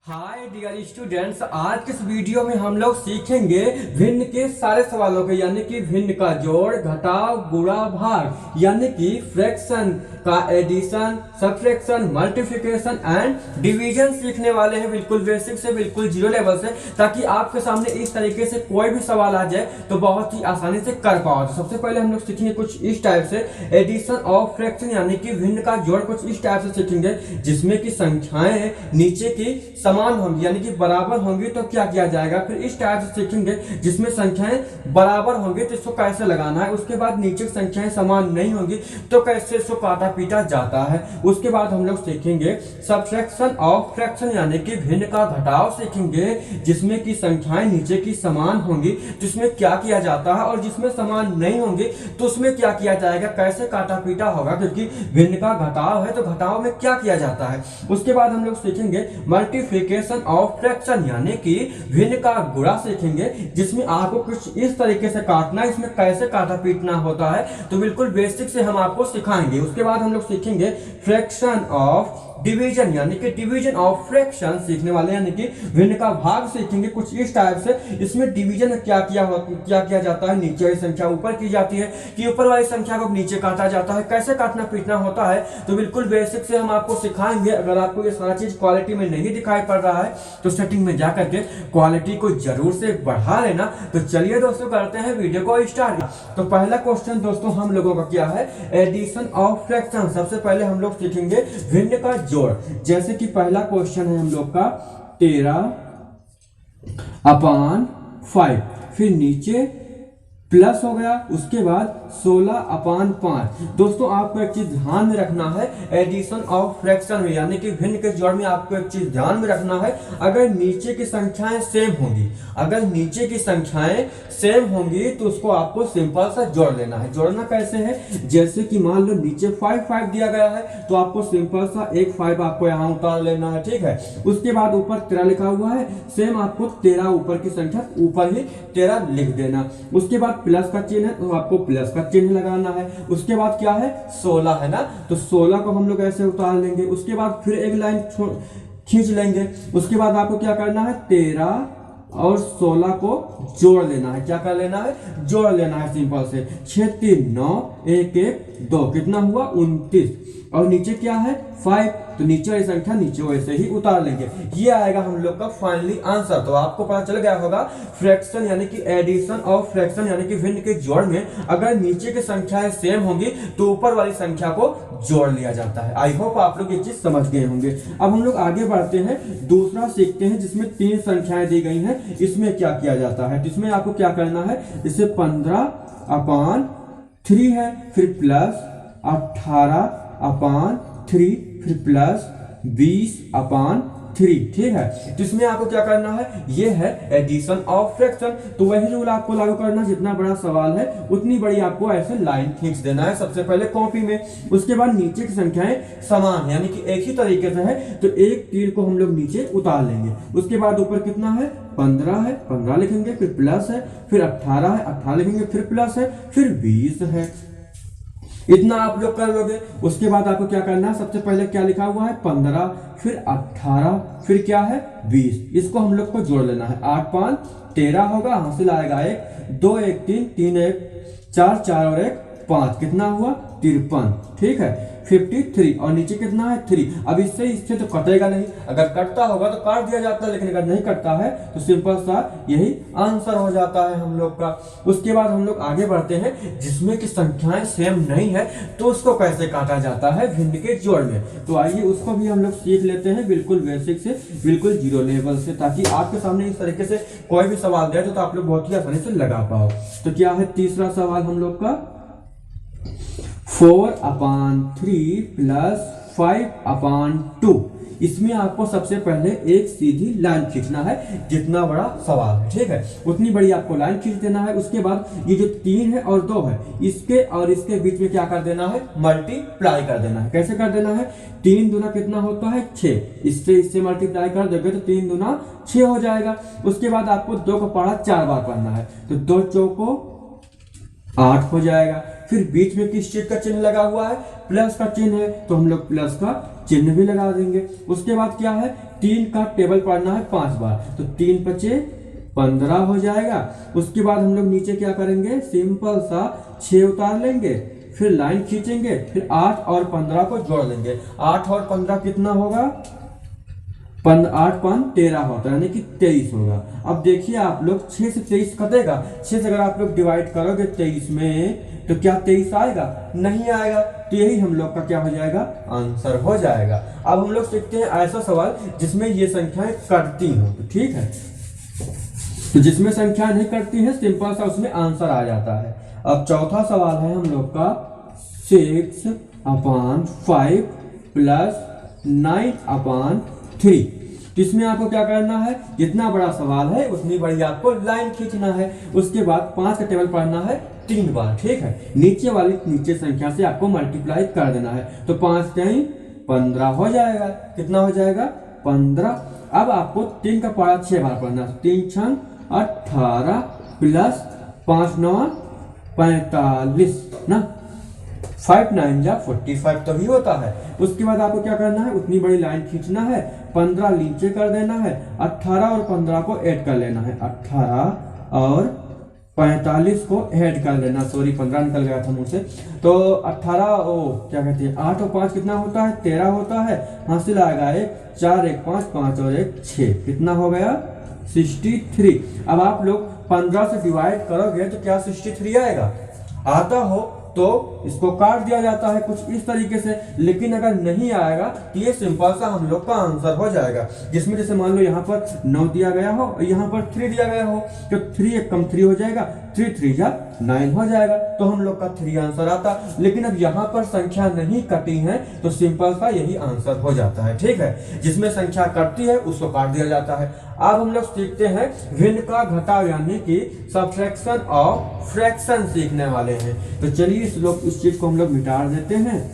Hi dear students, आज के इस वीडियो में हम लोग सीखेंगे भिन्न के सारे सवालों के, यानी कि भिन्न का जोड़, घटाव, गुणा, भाग, यानी कि फ्रैक्शन का addition, subtraction, multiplication and division सीखने वाले हैं। बिल्कुल बेसिक से बिल्कुल जीरो लेवल से, ताकि आपके सामने इस तरीके से कोई भी सवाल आ जाए तो बहुत ही आसानी से कर पाओ। तो सबसे पहले हम लोग सीखेंगे कुछ इस टाइप से एडिशन ऑफ फ्रैक्शन, यानी कि भिन्न का जोड़ कुछ इस टाइप से सीखेंगे, जिसमें की संख्याएं नीचे की समान होंगी यानी कि बराबर होंगी तो क्या किया जाएगा। फिर इस टाइप से सीखेंगे जिसमें संख्याएं बराबर होंगी तो इसको कैसे लगाना है। उसके बाद नीचे की संख्याएं समान नहीं होंगी तो कैसे इसको काटा पीटा जाता है। उसके बाद हम लोग सीखेंगे सब्ट्रैक्शन ऑफ फ्रैक्शन, यानी कि भिन्न का घटाव सीखेंगे, जिसमें की संख्याएं नीचे की समान होंगी तो इसमें क्या किया जाता है, और जिसमें समान नहीं होंगी तो उसमें क्या किया जाएगा, कैसे काटा पीटा होगा, क्योंकि भिन्न का घटाव है तो घटाव में क्या किया जाता है। उसके बाद हम लोग सीखेंगे मल्टीप्लिकेशन ऑफ फ्रैक्शन, यानी कि भिन्न का गुणा सीखेंगे, जिसमें आपको कुछ इस तरीके से काटना है, इसमें कैसे काटा पीटना होता है तो बिल्कुल बेसिक से हम आपको सिखाएंगे। उसके बाद हम लोग सीखेंगे फ्रैक्शन ऑफ डिवीजन, यानी कि डिवीजन ऑफ फ्रैक्शन सीखने वाले, यानी कि भिन्न का भाग सीखेंगे कुछ इस टाइप से। इसमें डिवीजन में क्या किया जाता है, नीचे वाली संख्या ऊपर की जाती है कि ऊपर वाली संख्या को नीचे काटा जाता है, कैसे काटना पीटना होता है तो बिल्कुल बेसिक से हम आपको सिखाएंगे। अगर आपको ये सारा चीज क्वालिटी में नहीं दिखाई पड़ रहा है तो सेटिंग में जाकर के क्वालिटी को जरूर से बढ़ा लेना। तो चलिए दोस्तों करते हैं वीडियो को स्टार्ट। तो पहला क्वेश्चन दोस्तों हम लोगों का क्या है, एडिशन ऑफ फ्रैक्शन। सबसे पहले हम लोग सीखेंगे भिन्न का जोड़। जैसे कि पहला क्वेश्चन है हम लोग का 13/5, फिर नीचे प्लस हो गया, उसके बाद 16/5। दोस्तों आपको एक चीज ध्यान में रखना है एडिशन ऑफ फ्रैक्शन में, यानी कि भिन्न के जोड़ में आपको एक चीज ध्यान में रखना है, अगर नीचे की संख्याएं सेम होंगी, अगर नीचे की संख्याएं सेम होंगी तो उसको आपको सिंपल सा जोड़ लेना है। जोड़ना कैसे है, जैसे कि मान लो नीचे 5 दिया गया है तो आपको सिंपल सा एक 5 आपको यहाँ उतार लेना है, ठीक है। उसके बाद ऊपर 13 लिखा हुआ है, सेम आपको 13 ऊपर की संख्या ऊपर ही 13 लिख देना। उसके बाद प्लस का चिन्ह है तो आपको प्लस का चिन्ह लगाना है। उसके बाद क्या है 16 है ना, तो 16 को हम लोग ऐसे उतार लेंगे। उसके बाद फिर एक लाइन खींच लेंगे। उसके बाद आपको क्या करना है, 13 और 16 को जोड़ लेना है। क्या कर लेना है, जोड़ लेना है सिंपल से। 6 3 9 1 1 2, कितना हुआ 29, और नीचे क्या है 5, तो नीचे वाली संख्या नीचे वैसे ही उतार लेंगे। ये आएगा हम लोग का फाइनली आंसर। तो आपको पता चल गया होगा फ्रैक्शन यानी कि एडिशन ऑफ फ्रैक्शन, यानी कि भिन्न के जोड़ में अगर नीचे की संख्याएं सेम होंगी तो ऊपर वाली संख्या को जोड़ लिया जाता है। आई होप आप लोग ये चीज समझ गए होंगे। अब हम लोग आगे बढ़ते हैं, दूसरा सीखते हैं जिसमें 3 संख्याएं दी गई हैं। इसमें क्या किया जाता है, इसमें आपको क्या करना है, इसे 15/3 है, फिर प्लस 18/3, फिर प्लस 20/3, ठीक है। तो इसमें आपको क्या करना है, ये है एडिशन ऑफ फ्रैक्शन। तो वही रूल आपको लागू करना, जितना बड़ा सवाल है उतनी बड़ी आपको ऐसे लाइन खींच देना है सबसे पहले कॉपी में। उसके बाद नीचे की संख्याएं समान यानी कि एक ही तरीके से है तो एक तीर को हम लोग नीचे उतार लेंगे। उसके बाद ऊपर कितना है 15 है, 15 लिखेंगे, फिर प्लस है, फिर 18 है, 18 लिखेंगे, फिर प्लस है, फिर 20 है। इतना आप लोग कर लोगे। उसके बाद आपको क्या करना है, सबसे पहले क्या लिखा हुआ है 15, फिर 18, फिर क्या है 20, इसको हम लोग को जोड़ लेना है। 8 5 13 होगा, हासिल आएगा 1 2 1 3 3 1 4 4 और 1 5, कितना हुआ 53, ठीक है 53, और नीचे कितना है 3। अब इससे तो कटेगा नहीं, अगर कटता होगा तो काट दिया जाता है, लेकिन अगर नहीं कटता है तो सिंपल सा यही आंसर हो जाता है हम लोग का। उसके बाद हम लोग आगे बढ़ते हैं, जिसमें की संख्याएं सेम नहीं है तो उसको कैसे काटा जाता है भिन्न के जोड़ में। तो आइए उसको भी हम लोग सीख लेते हैं बिल्कुल बेसिक से, बिल्कुल जीरो लेवल से, ताकि आपके सामने इस तरीके से कोई भी सवाल दे तो आप लोग बहुत ही आसानी से लगा पाओ। तो क्या है तीसरा सवाल हम लोग का, 4/3 प्लस 5/2। इसमें आपको सबसे पहले एक सीधी लाइन खींचना है, जितना बड़ा सवाल है, ठीक है, उतनी बड़ी आपको लाइन खींच देना है। उसके बाद ये जो 3 है और 2 है, इसके और इसके बीच में क्या कर देना है, मल्टीप्लाई कर देना है। कैसे कर देना है, 3 दूना कितना होता है 6, इससे मल्टीप्लाई कर दोगे तो 3 दूना 6 हो जाएगा। उसके बाद आपको 2 का पढ़ा 4 बार पढ़ना है, तो 2 चौको 8 हो जाएगा। फिर बीच में किस चीज का चिन्ह लगा हुआ है, प्लस का चिन्ह है, तो हम लोग प्लस का चिन्ह भी लगा देंगे। उसके बाद क्या है 3 का टेबल पढ़ना है 5 बार, तो 3 पचे 15 हो जाएगा। उसके बाद हम लोग नीचे क्या करेंगे, सिंपल सा 6 उतार लेंगे, फिर लाइन खींचेंगे, फिर 8 और 15 को जोड़ लेंगे। 8 और 15 कितना होगा, 8 5 13 होता है, यानी कि 23 होगा। अब देखिए आप लोग 6 से 23 कटेगा, 6 से अगर आप लोग डिवाइड करोगे 23 में तो क्या 23 आएगा, नहीं आएगा। तो यही हम लोग का क्या हो जाएगा, आंसर हो जाएगा। अब हम लोग सीखते हैं ऐसा सवाल जिसमें ये संख्याएं कटती हो, तो ठीक है। तो जिसमें संख्या नहीं कटती है सिंपल सा उसमें आंसर आ जाता है। अब चौथा सवाल है हम लोग का 6/5 प्लस 9/3। तो इसमें आपको क्या करना है, जितना बड़ा सवाल है उतनी बड़ी आपको लाइन खींचना है। उसके बाद 5 का टेबल पढ़ना है 3 बार, ठीक है। नीचे संख्या से आपको मल्टीप्लाई कर देना है, तो 5 टाइम 15 हो जाएगा। कितना हो जाएगा, 15। अब आपको 3 का पढ़ा 6 बार पढ़ना है, 3 6 18 प्लस 5 9 45 ना, 5 9 जा 45 तो भी होता है। उसके बाद आपको क्या करना है, उतनी बड़ी लाइन खींचना है, 15 नीचे कर देना है, 18 और 15 को ऐड कर लेना है, 18 और 45 को ऐड कर लेना, सॉरी 15 निकल गया था मुझसे। तो 18 क्या कहते हैं 8 और 5 कितना होता है, 13 होता है। हासिल आएगा 1 4 1 5 5 और 1 6, कितना हो गया 63। अब आप लोग 15 से डिवाइड करोगे तो क्या 63 आएगा, आता हो तो इसको काट दिया जाता है कुछ इस तरीके से, लेकिन अगर नहीं आएगा तो ये सिंपल सा हम लोग का आंसर हो जाएगा। जिसमें जैसे मान लो यहाँ पर 9 दिया गया हो और यहाँ पर 3 दिया गया हो, तो 3 1 कम 3 हो जाएगा, 3 3 जा 9 हो जाएगा, तो हम लोग का 3 आंसर आता। लेकिन अब यहाँ पर संख्या नहीं कटी है तो सिंपल सा यही आंसर हो जाता है, ठीक है। जिसमें संख्या कटती है उसको काट दिया जाता है। अब हम लोग सीखते हैं भिन्न का घटाव यानी कि सब्ट्रैक्शन और फ्रैक्शन सीखने वाले हैं। तो चलिए इस चीज को हम लोग मिटा देते हैं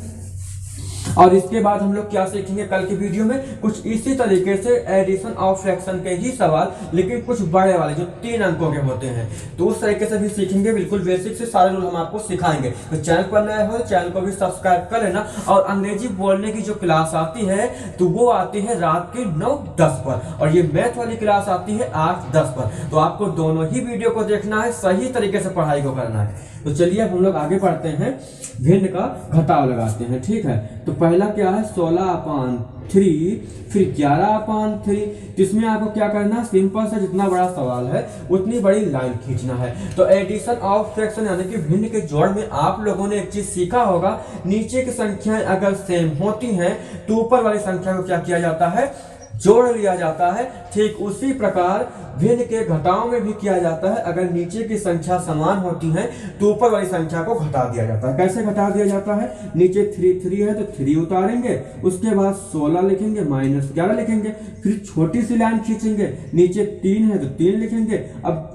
और इसके बाद हम लोग क्या सीखेंगे कल की वीडियो में, कुछ इसी तरीके से एडिशन और फ्रैक्शन के ही सवाल, लेकिन कुछ बड़े वाले जो 3 अंकों के होते हैं, तो उस तरीके से भी सीखेंगे। बिल्कुल बेसिक से सारे रूल हम आपको सिखाएंगे। तो चैनल पर नए हो तो चैनल को भी सब्सक्राइब कर लेना। और अंग्रेजी बोलने की जो क्लास आती है तो वो आती है रात के 9-10 पर, और ये मैथ वाली क्लास आती है 8-10 पर। तो आपको दोनों ही वीडियो को देखना है, सही तरीके से पढ़ाई को करना है। तो चलिए अब हम लोग आगे बढ़ते हैं, भिन्न का घटाव लगाते हैं, ठीक है। तो पहला क्या है 16/3, फिर 11/3। तो इसमें आपको क्या करना है, सिंपल सा जितना बड़ा सवाल है उतनी बड़ी लाइन खींचना है। तो एडिशन और फ्रैक्शन यानी कि भिन्न के जोड़ में आप लोगों ने एक चीज सीखा होगा, नीचे की संख्याएं अगर सेम होती हैं तो ऊपर वाली संख्या को क्या किया जाता है, जोड़ लिया जाता है। ठीक उसी प्रकार भिन्न के घटाव में भी किया जाता है। अगर नीचे की संख्या समान होती है तो ऊपर वाली संख्या को घटा दिया जाता है। कैसे घटा दिया जाता है, नीचे 3 है तो 3 उतारेंगे, उसके बाद 16 लिखेंगे, -11 लिखेंगे, फिर छोटी सी लाइन खींचेंगे, नीचे 3 है तो 3 लिखेंगे। अब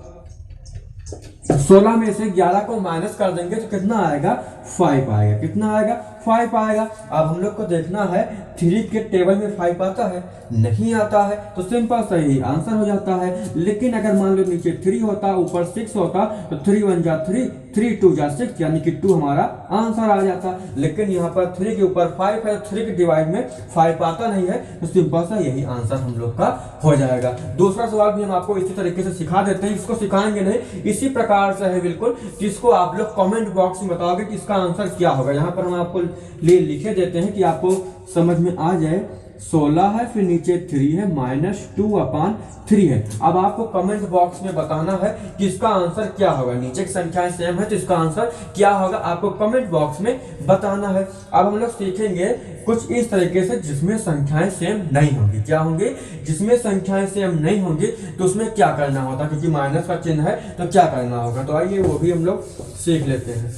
16 में से 11 को माइनस कर देंगे तो कितना आएगा, 5 आएगा। कितना आएगा, 5 आएगा। अब हम लोग को देखना है 3 के टेबल में 5 आता है, नहीं आता है, तो सिंपल सही आंसर हो जाता है। लेकिन अगर मान लो नीचे 3 होता, ऊपर 6 होता, तो 3 1 जा 3, 3 2 जा 6, यानी कि 2 हमारा आंसर आ जाता। लेकिन यहाँ पर 3 के ऊपर 5 है, 3 के डिवाइड में 5 आता नहीं है, तो सिंपल सा यही आंसर हम लोग का हो जाएगा। दूसरा सवाल भी हम आपको इसी तरीके से सिखा देते हैं, इसको सिखाएंगे नहीं, इसी प्रकार से है बिल्कुल, जिसको आप लोग कमेंट बॉक्स में बताओगे कि इसका आंसर क्या होगा। यहाँ पर हम आपको लिए लिखे देते हैं कि आपको समझ में आ जाए। 16 है, फिर नीचे 3 है, -2/3 है। अब आपको कमेंट बॉक्स में बताना है कि इसका आंसर क्या होगा। नीचे की संख्याएं सेम है तो इसका आंसर क्या होगा, आपको कमेंट बॉक्स में बताना है। अब हम लोग सीखेंगे कुछ इस तरीके से जिसमें संख्याएं सेम नहीं होंगी। क्या होंगे, जिसमें संख्याएं सेम नहीं होंगी तो उसमें क्या करना होता, क्योंकि माइनस का चिन्ह है तो क्या करना होगा। तो आइए वो भी हम लोग सीख लेते हैं।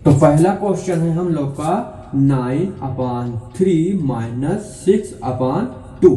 तो पहला क्वेश्चन है हम लोग का 9/3 -6/2।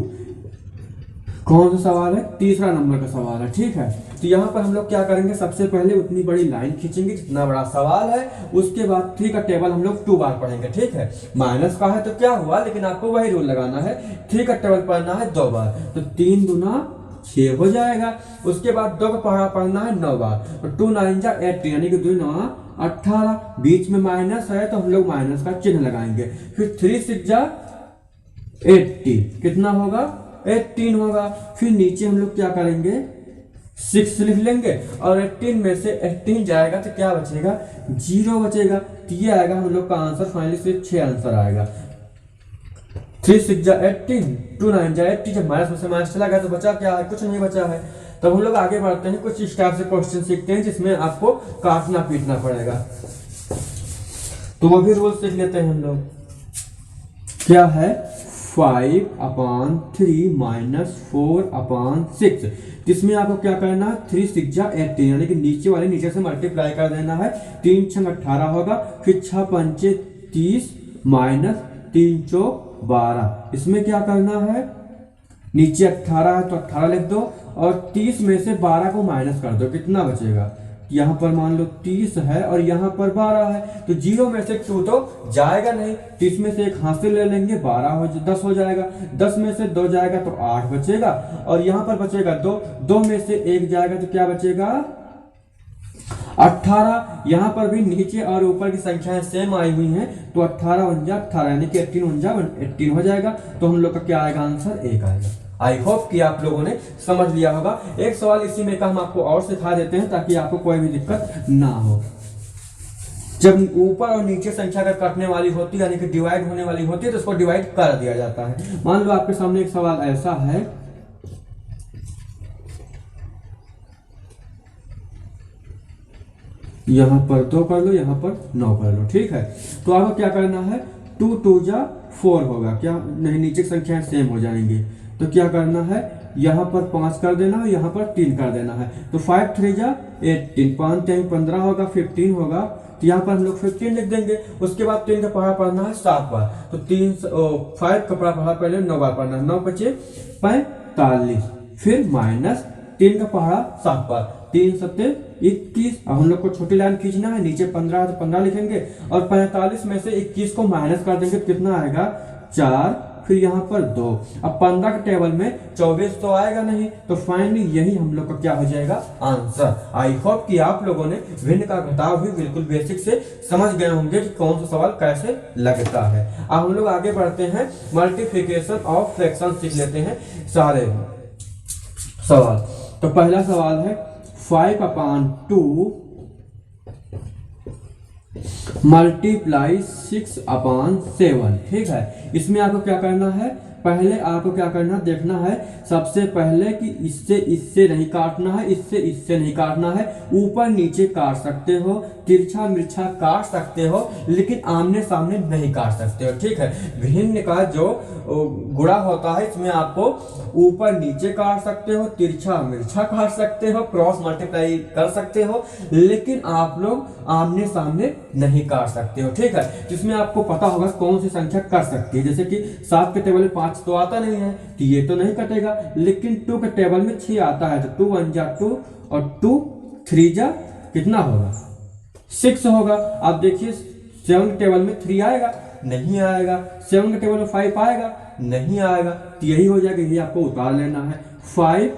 कौन सा सवाल है, तीसरा नंबर का सवाल है, ठीक है। तो यहाँ पर हम लोग क्या करेंगे, सबसे पहले उतनी बड़ी लाइन खींचेंगे जितना बड़ा सवाल है, उसके बाद 3 का टेबल हम लोग 2 बार पढ़ेंगे, ठीक है। माइनस का है तो क्या हुआ, लेकिन आपको वही रूल लगाना है, 3 का टेबल पढ़ना है 2 बार, तो 3 दूना 6 हो जाएगा। उसके बाद 2 का पढ़ना है 9 बार, तो 2 9 जा 18, यानी कि 2 9 18, बीच में माइनस है तो हम लोग माइनस का चिन्ह लगाएंगे। फिर 3 6 जा 18, कितना होगा 18 होगा। फिर नीचे हम लोग क्या करेंगे 6 लिख लेंगे और 18 में से 18 जाएगा तो क्या बचेगा 0 बचेगा। तो ये आएगा हम लोग का आंसर, फाइनली सिर्फ 6 आंसर आएगा। 3 6 जा 18, 2 9 जा 80, जब माइनस में से माइनस चला गया तो बचा क्या है, कुछ नहीं बचा है। तब हम लोग आगे बढ़ते हैं, कुछ इस टाइप से क्वेश्चन सीखते हैं जिसमें आपको काटना पीटना पड़ेगा। तो वो भी रूल सीख लेते हैं हम लोग। क्या है 5/3 माइनस 4/6। इसमें आपको क्या करना है 3 6 जा 18, यानी कि नीचे वाले नीचे से मल्टीप्लाई कर देना है। 3 6 18 होगा, फिर 6 5 30 माइनस 3 चौक 12। इसमें क्या करना है, नीचे 18 है तो 18 लिख दो और 30 में से 12 को माइनस कर दो, कितना बचेगा। यहाँ पर मान लो 30 है और यहाँ पर 12 है, तो 0 में से 2 तो जाएगा नहीं। 30 में से एक हाथ से ले लेंगे, 10 हो जाएगा। 10 में से 2 जाएगा तो 8 बचेगा और यहाँ पर बचेगा 2 में से 1 जाएगा तो क्या बचेगा 18। यहाँ पर भी नीचे और ऊपर की संख्याएं सेम आई हुई हैं, तो 18 1 जा 18, यानी कि 18 1 जा 18 हो जाएगा। तो हम लोग का क्या आएगा आंसर 1 आएगा। आई होप कि आप लोगों ने समझ लिया होगा। एक सवाल इसी में का हम आपको और सिखा देते हैं ताकि आपको कोई भी दिक्कत ना हो। जब ऊपर और नीचे संख्या अगर कटने वाली होती है, यानी कि डिवाइड होने वाली होती है, तो उसको डिवाइड कर दिया जाता है। मान लो आपके सामने एक सवाल ऐसा है, यहां पर 2 कर लो, यहां पर 9 कर लो, ठीक है। तो आपको क्या करना है 2 2 जा 4 होगा, क्या नहीं, नीचे संख्याएं सेम हो जाएंगी। तो क्या करना है, यहाँ पर 5 कर देना है, यहाँ पर 3 कर देना है। तो 5 3 जा 18, 5 3 15 होगा, 15 होगा। तो यहाँ पर हम लोग 15 लिख देंगे। उसके बाद 3 का पढ़ा पढ़ना है 7 बार, तो 5 का पढ़ा पहले 9 बार पढ़ना है। 9 बचे 45, फिर माइनस 3 का पढ़ा 7 बार, 3 7 21। अब हम लोग को छोटी लाइन खींचना है, नीचे 15 है तो 15 लिखेंगे और 45 में से 21 को माइनस कर देंगे, कितना आएगा 4, फिर यहाँ पर 2। अब 15 के टेबल में 24 तो आएगा नहीं, तो फाइनली यही हम लोग का क्या हो जाएगा आंसर। आई होप कि आप लोगों ने भिन्न का घटाव भी बिल्कुल बेसिक से समझ गए होंगे कि कौन सा सवाल कैसे लगता है। अब हम लोग आगे बढ़ते हैं, मल्टीप्लिकेशन ऑफ फ्रैक्शन सीख लेते हैं सारे सवाल। तो पहला सवाल है 5/2 मल्टीप्लाई 6/7, ठीक है। इसमें आपको क्या करना है, पहले आपको क्या करना देखना है, सबसे पहले कि इससे नहीं काटना है, इससे नहीं काटना है। ऊपर नीचे काट सकते हो, तिरछा मिर्छा काट सकते हो, लेकिन आमने सामने नहीं काट सकते हो, ठीक है। भिन्न का जो गुणा होता है इसमें आपको ऊपर नीचे काट सकते हो, तिरछा मिर्छा काट सकते हो, क्रॉस मल्टीप्लाई कर सकते हो, लेकिन आप लोग आमने सामने नहीं काट सकते हो, ठीक है। जिसमें आपको पता होगा कौन सी संख्या कर सकती है। जैसे कि 7 के टेबल में 5 तो आता नहीं है, तो ये तो नहीं कटेगा, लेकिन 2 के टेबल में 6 आता है, तो 2 1 जा 2 और 2 3 जा कितना होगा 6 होगा। आप देखिए 7 के टेबल में 3 आएगा, नहीं आएगा। 7 के टेबल में 5 आएगा, नहीं आएगा। तो यही हो जाएगा, यही आपको उतार लेना है। 5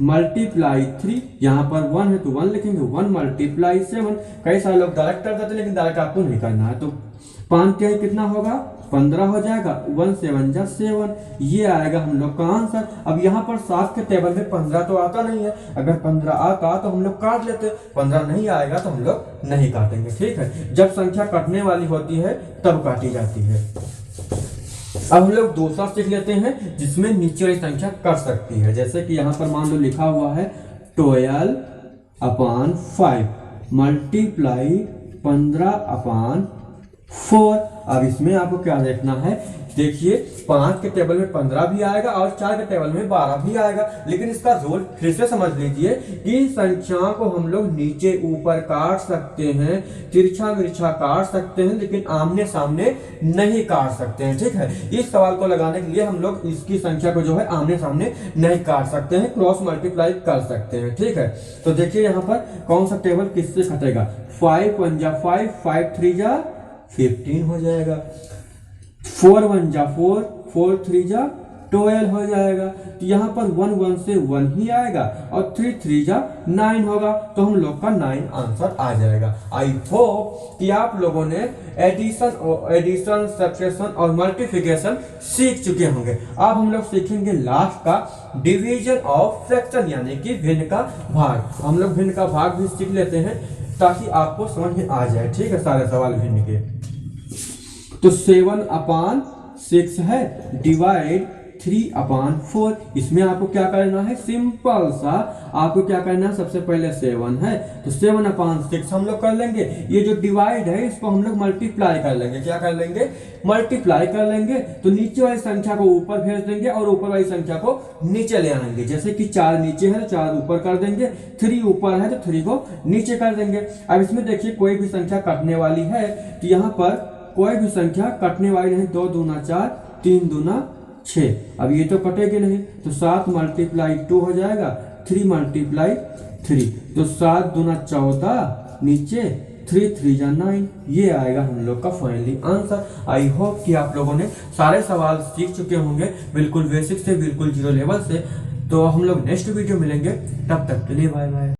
मल्टीप्लाई 3, यहाँ पर 1 है तो 1 लिखेंगे, 1 मल्टीप्लाई 7। कई सारे लोग डायरेक्ट कर देते, लेकिन डायरेक्ट आपको नहीं करना है। तो 5 3 कितना होगा 15 हो जाएगा, 1 7 जा 7, ये आएगा हम लोग का आंसर। अब यहाँ पर 7 के टेबल में 15 तो आता नहीं है, अगर 15 आता तो हम लोग काट लेते, 15 नहीं आएगा तो हम लोग नहीं काटेंगे, ठीक है। जब संख्या कटने वाली होती है तब काटी जाती है। अब हम लोग दूसरा सीख लेते हैं जिसमें नीचे वाली संख्या कट सकती है। जैसे कि यहाँ पर मान लो लिखा हुआ है 12/5 मल्टीप्लाई 15/4। अब इसमें आपको क्या देखना है, देखिए 5 के टेबल में 15 भी आएगा और 4 के टेबल में 12 भी आएगा, लेकिन इसका रूल फिर से समझ लीजिए कि संख्याओं को हम लोग नीचे ऊपर काट सकते हैं, तिरछा मिर्छा काट सकते हैं, लेकिन आमने सामने नहीं काट सकते हैं, ठीक है। इस सवाल को लगाने के लिए हम लोग इसकी संख्या को जो है आमने सामने नहीं काट सकते हैं, क्रॉस मल्टीप्लाई कर सकते हैं, ठीक है। तो देखिए यहाँ पर कौन सा टेबल किससे कटेगा, 5 1 जा 5, 5 3 जा 15 हो जाएगा, 4 1 जा 4, 4 3 जा 12 हो जाएगा। तो यहाँ पर 1 1 से 1 ही आएगा और 3 3 जा 9 होगा, तो हम लोग का 9 आंसर आ जाएगा। आई होप कि आप लोगों ने एडिशन सब्ट्रैक्शन और मल्टीप्लिकेशन सीख चुके होंगे। अब हम लोग सीखेंगे लास्ट का डिवीजन ऑफ फ्रैक्शन यानी कि भिन्न का भाग। हम लोग भिन्न का भाग भी सीख लेते हैं ताकि आपको समझ में आ जाए, ठीक है, सारे सवाल भिन्न के। तो 7/6 है डिवाइड 3/4। इसमें आपको क्या करना है, सिंपल सा आपको क्या करना है, सबसे पहले 7 है तो 7/6 हम लोग कर लेंगे। ये जो डिवाइड है इसको हम लोग मल्टीप्लाई कर लेंगे। क्या कर लेंगे, मल्टीप्लाई कर लेंगे। तो नीचे वाली संख्या को ऊपर भेज देंगे और ऊपर वाली संख्या को नीचे ले आएंगे। जैसे कि 4 नीचे है तो 4 ऊपर कर देंगे, 3 ऊपर है तो 3 को नीचे कर देंगे। अब इसमें देखिए कोई भी संख्या कटने वाली है तो यहाँ पर कोई भी संख्या कटने वाली नहीं। 2 दूना 4, 3 दूना 6। अब ये तो कटेगी नहीं, तो 7 × 2 हो जाएगा 3 × 3। तो 7 दूना 14, नीचे 3 3 जा 9। ये आएगा हम लोग का फाइनली आंसर। आई होप कि आप लोगों ने सारे सवाल सीख चुके होंगे, बिल्कुल बेसिक से बिल्कुल जीरो लेवल से। तो हम लोग नेक्स्ट वीडियो मिलेंगे, तब तक के लिए बाय बाय।